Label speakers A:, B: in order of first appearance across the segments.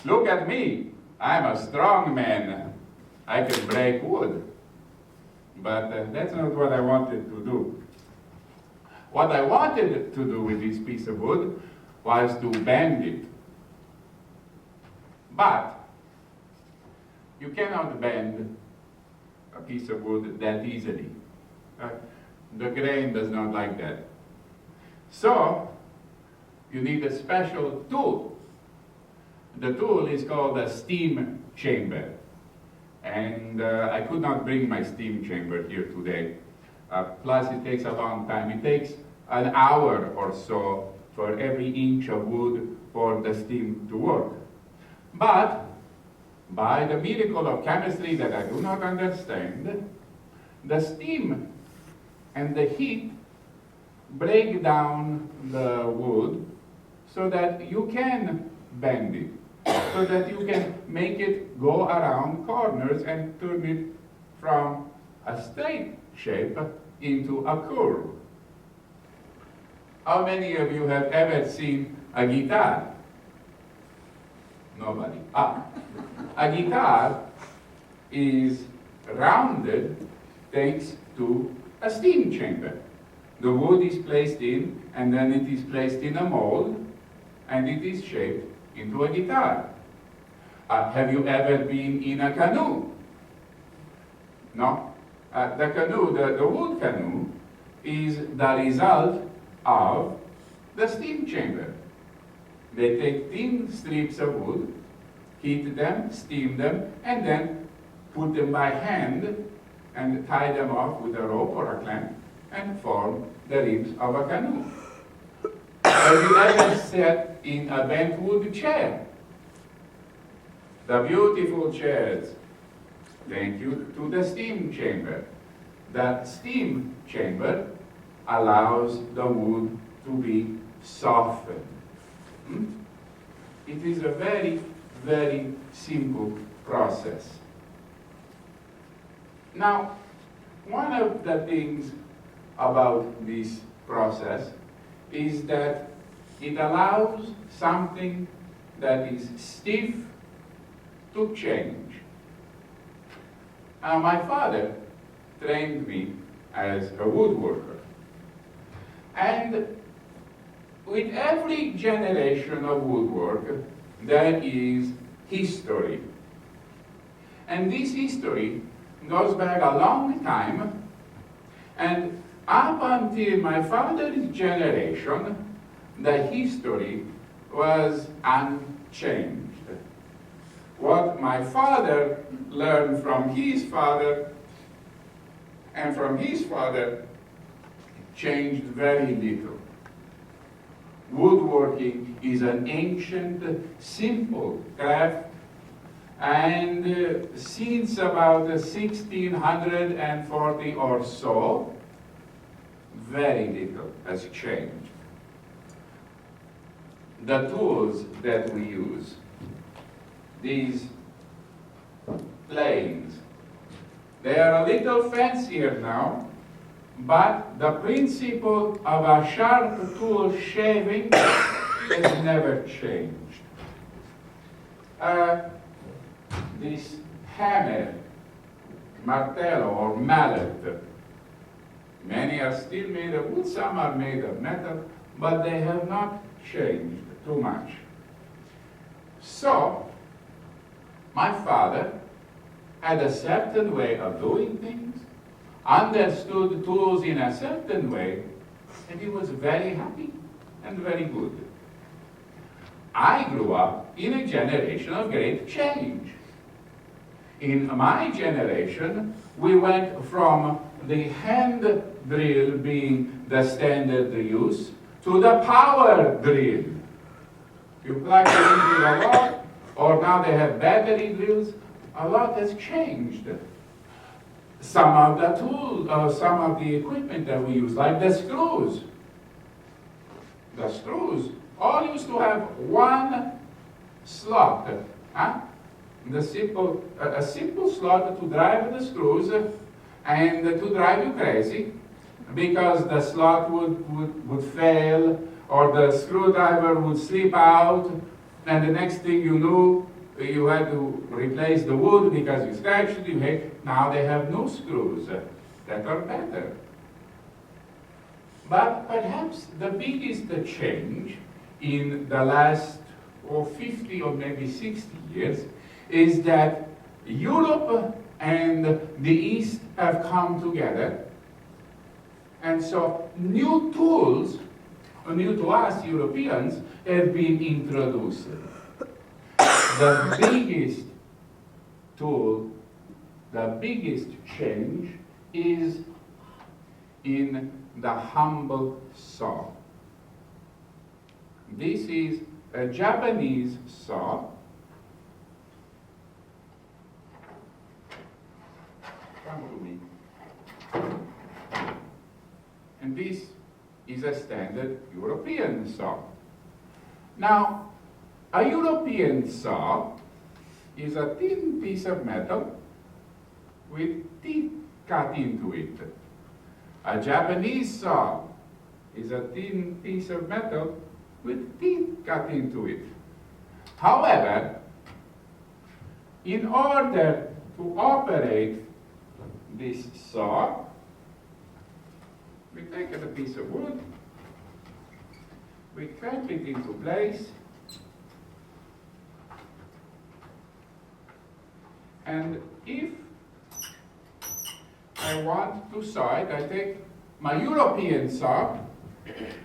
A: Look at me. I'm a strong man. I can break wood. But that's not what I wanted to do. What I wanted to do with this piece of wood was to bend it. But you cannot bend a piece of wood that easily. The grain does not like that. So you need a special tool. The tool is called a steam chamber. And I could not bring my steam chamber here today. Plus it takes a long time. It takes an hour or so for every inch of wood for the steam to work. But by the miracle of chemistry that I do not understand, the steam and the heat break down the wood so that you can bend it, so that you can make it go around corners and turn it from a straight shape into a curve. How many of you have ever seen a guitar? Nobody. A guitar is rounded thanks to a steam chamber. The wood is placed in, and then it is placed in a mold, and it is shaped into a guitar. Have you ever been in a canoe? No? The canoe, the wood canoe, is the result of the steam chamber. They take thin strips of wood, heat them, steam them, and then put them by hand and tie them off with a rope or a clamp and form the ribs of a canoe. Have you ever sat in a bent wood chair? The beautiful chairs, thank you to the steam chamber. The steam chamber allows the wood to be softened. It is a very, very simple process. Now, one of the things about this process is that it allows something that is stiff to change. My father trained me as a woodworker. And with every generation of woodwork, there is history. And this history goes back a long time, and up until my father's generation, the history was unchanged. What my father learned from his father and from his father changed very little. Woodworking is an ancient, simple craft, and since about 1640 or so, very little has changed. The tools that we use, these planes, they are a little fancier now, but the principle of a sharp tool shaving has never changed. This hammer, martello or mallet, many are still made of wood, some are made of metal, but they have not changed too much. So, my father had a certain way of doing things, understood tools in a certain way, and he was very happy and very good. I grew up in a generation of great change. In my generation, we went from the hand drill being the standard use to the power drill. You plug it into a lot, or now they have battery drills. A lot has changed. Some of the tools, some of the equipment that we use, like the screws. The screws all used to have one slot. A simple slot to drive the screws and to drive you crazy, because the slot would fail, or the screwdriver would slip out, and the next thing you knew, you had to replace the wood because you scratched it. Now they have new screws that are better. But perhaps the biggest change in the last 50 or maybe 60 years is that Europe and the East have come together, and so new tools, new to us Europeans, have been introduced. The biggest tool, the biggest change is in the humble saw. This is a Japanese saw. Come to me. And this is a standard European saw. Now, a European saw is a thin piece of metal with teeth cut into it. A Japanese saw is a thin piece of metal with teeth cut into it. However, in order to operate this saw, we take a piece of wood, we clamp it into place, and if I want to saw it, I take my European saw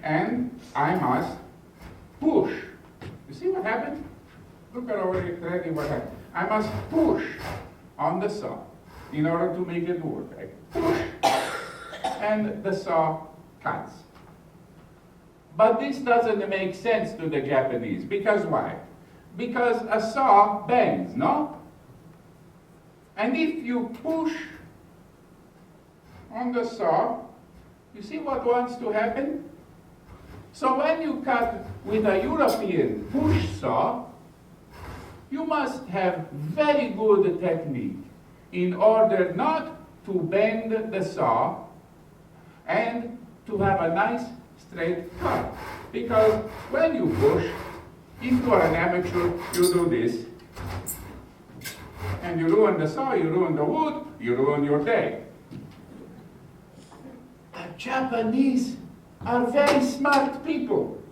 A: and I must push. You see what happened? Look at already what happened. I must push on the saw in order to make it work. I push and the saw cuts. But this doesn't make sense to the Japanese. Because why? Because a saw bends, no? And if you push on the saw, you see what wants to happen? So when you cut with a European push saw, you must have very good technique in order not to bend the saw and to have a nice straight cut. Because when you push, if you are an amateur, you do this. And you ruin the saw, you ruin the wood, you ruin your day. The Japanese are very smart people.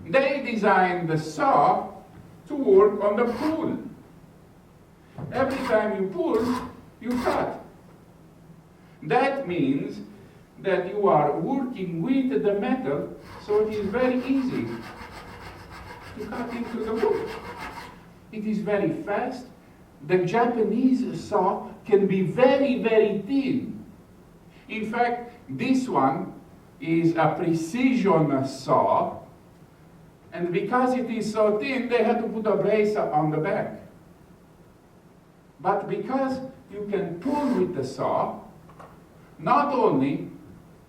A: They designed the saw to work on the pull. Every time you pull, you cut. That means that you are working with the metal, so it is very easy to cut into the wood. It is very fast. The Japanese saw can be very, very thin. In fact, this one is a precision saw, and because it is so thin, they had to put a brace on the back. But because you can pull with the saw, not only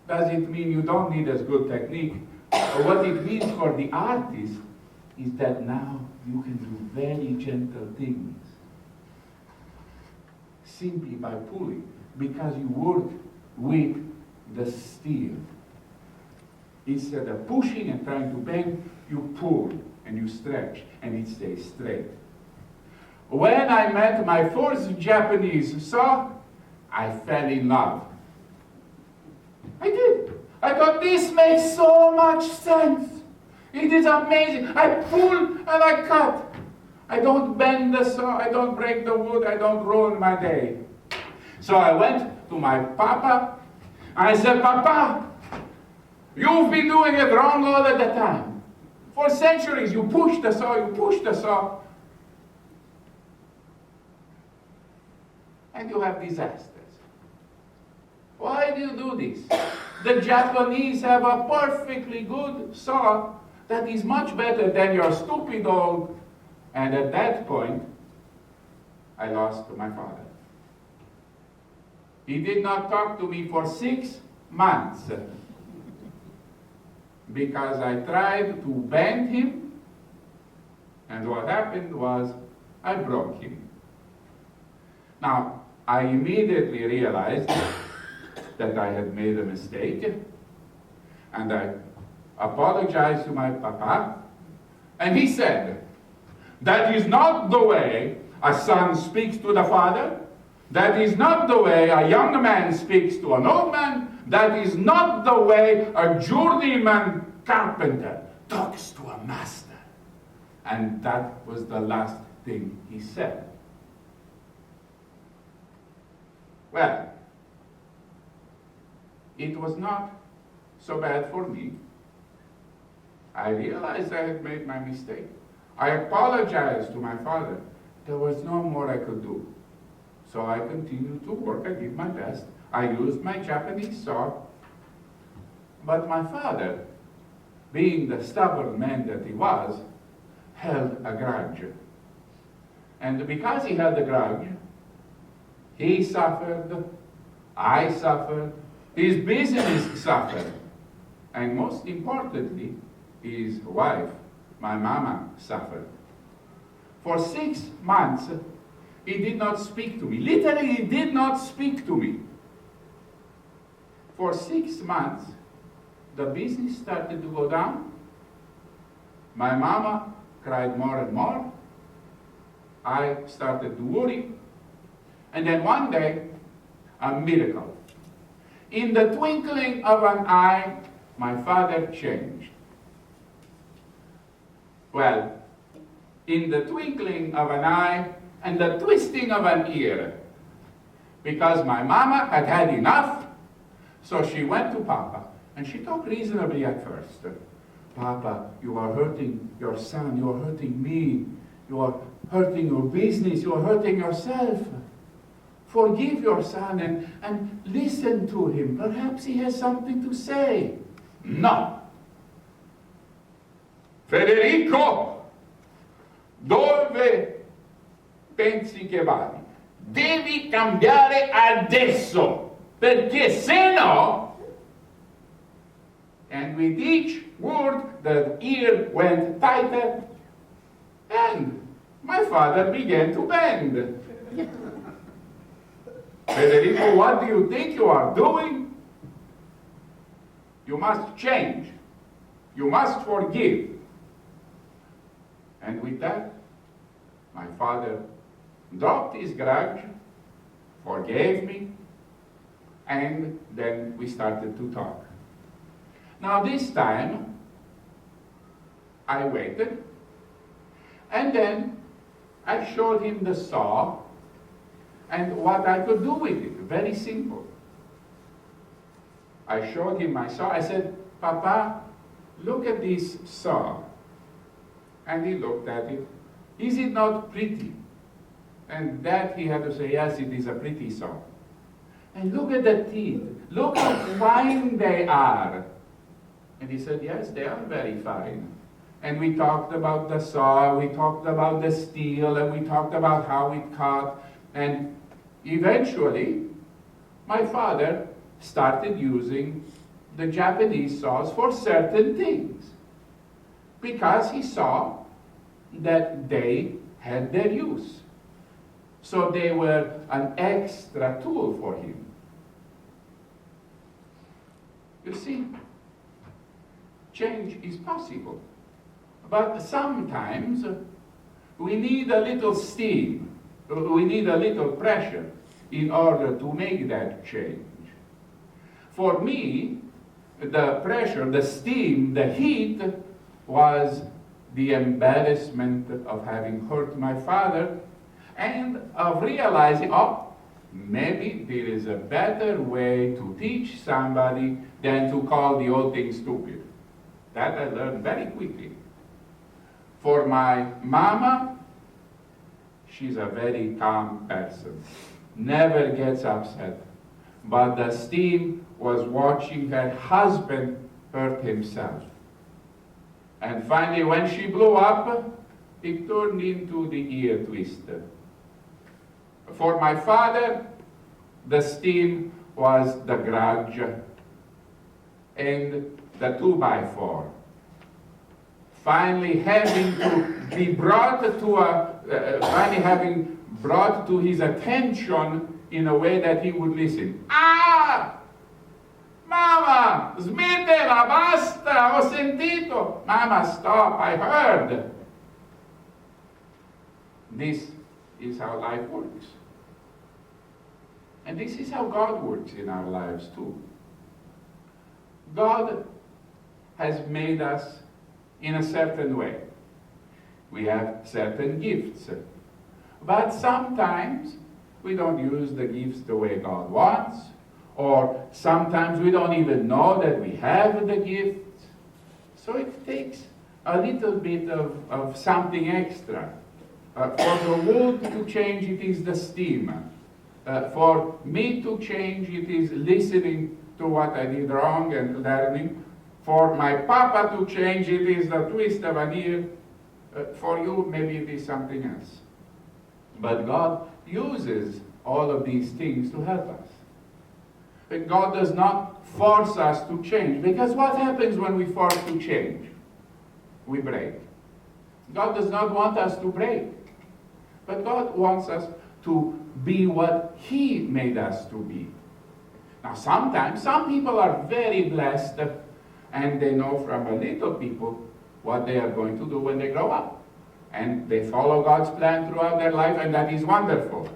A: does it mean you don't need as good technique, but what it means for the artist is that now you can do very gentle things simply by pulling, because you work with the steel. Instead of pushing and trying to bend, you pull and you stretch and it stays straight. When I met my first Japanese saw, I fell in love. I did. I thought, this makes so much sense. It is amazing. I pull and I cut. I don't bend the saw, I don't break the wood, I don't ruin my day. So I went to my papa, and I said, Papa, you've been doing it wrong all of the time. For centuries, you push the saw, and you have disasters. Why do you do this? The Japanese have a perfectly good saw that is much better than your stupid old. And at that point, I lost my father. He did not talk to me for 6 months because I tried to bend him, and what happened was I broke him. Now, I immediately realized that I had made a mistake, and I apologized to my papa, And he said, that is not the way a son speaks to the father. That is not the way a young man speaks to an old man. That is not the way a journeyman carpenter talks to a master. And that was the last thing he said. Well, it was not so bad for me. I realized I had made my mistake. I apologized to my father. There was no more I could do. So I continued to work. I did my best. I used my Japanese saw. But my father, being the stubborn man that he was, held a grudge. And because he held a grudge, he suffered, I suffered, his business suffered, and most importantly, his wife, my mama, suffered. For 6 months, he did not speak to me. Literally, he did not speak to me. For 6 months, the business started to go down. My mama cried more and more. I started to worry. And then one day, a miracle. In the twinkling of an eye, my father changed. Well, in the twinkling of an eye and the twisting of an ear, because my mama had had enough, so she went to Papa, and she talked reasonably at first. Papa, you are hurting your son, you are hurting me, you are hurting your business, you are hurting yourself. Forgive your son and listen to him. Perhaps he has something to say. No. Federico, dove pensi che vadi? Devi cambiare adesso, perché se no, and with each word the ear went tighter, and my father began to bend. Federico, what do you think you are doing? You must change. You must forgive. And with that, my father dropped his grudge, forgave me, and then we started to talk. Now this time, I waited, and then I showed him the saw and what I could do with it. Very simple. I showed him my saw. I said, Papa, look at this saw. And he looked at it. Is it not pretty? And that he had to say, yes, it is a pretty saw. And look at the teeth. Look how fine they are. And he said, yes, they are very fine. And we talked about the saw, we talked about the steel, and we talked about how it cut. And eventually, my father started using the Japanese saws for certain things, because he saw that they had their use. So they were an extra tool for him. You see, change is possible. But sometimes we need a little steam, we need a little pressure in order to make that change. For me, the pressure, the steam, the heat was the embarrassment of having hurt my father and of realizing, oh, maybe there is a better way to teach somebody than to call the old thing stupid. That I learned very quickly. For my mama, she's a very calm person, never gets upset. But the steam was watching her husband hurt himself. And finally, when she blew up, it turned into the ear twister. For my father, the steam was the grudge and the 2x4. Finally having to be brought to having brought to his attention in a way that he would listen. Ah! Mamma, smettila, basta, ho sentito. Mamma, stop, I heard. This is how life works. And this is how God works in our lives too. God has made us in a certain way. We have certain gifts. But sometimes we don't use the gifts the way God wants, or sometimes we don't even know that we have the gifts. So it takes a little bit of something extra. For the wood to change, it is the steam. For me to change, it is listening to what I did wrong and learning. For my papa to change, it is the twist of an ear. For you, maybe it is something else. But God uses all of these things to help us. And God does not force us to change. Because what happens when we force to change? We break. God does not want us to break. But God wants us to be what He made us to be. Now sometimes, some people are very blessed and they know from a little people what they are going to do when they grow up. And they follow God's plan throughout their life, and that is wonderful.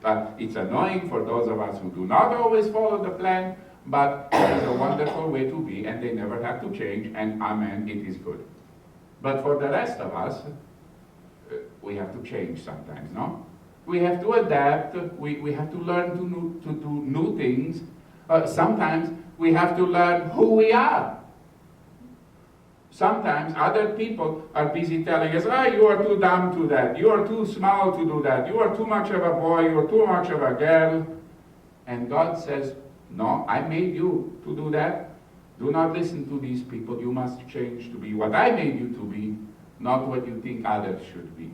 A: But it's annoying for those of us who do not always follow the plan, but it is a wonderful way to be, and they never have to change, and amen, it is good. But for the rest of us, we have to change sometimes, no? We have to adapt, we have to learn to do new things. Sometimes we have to learn who we are. Sometimes other people are busy telling us, you are too dumb to that, you are too small to do that, you are too much of a boy, you are too much of a girl. And God says, no, I made you to do that. Do not listen to these people. You must change to be what I made you to be, not what you think others should be.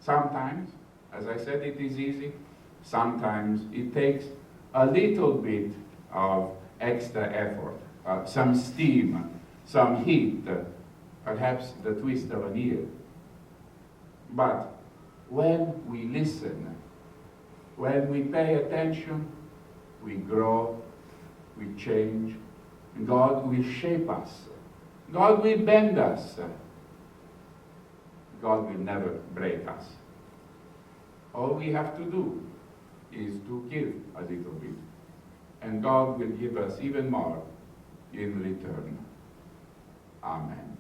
A: Sometimes, as I said, it is easy. Sometimes it takes a little bit of extra effort. Some steam, some heat, perhaps the twist of an ear. But when we listen, when we pay attention, we grow, we change. God will shape us. God will bend us. God will never break us. All we have to do is to give a little bit. And God will give us even more in return. Amen.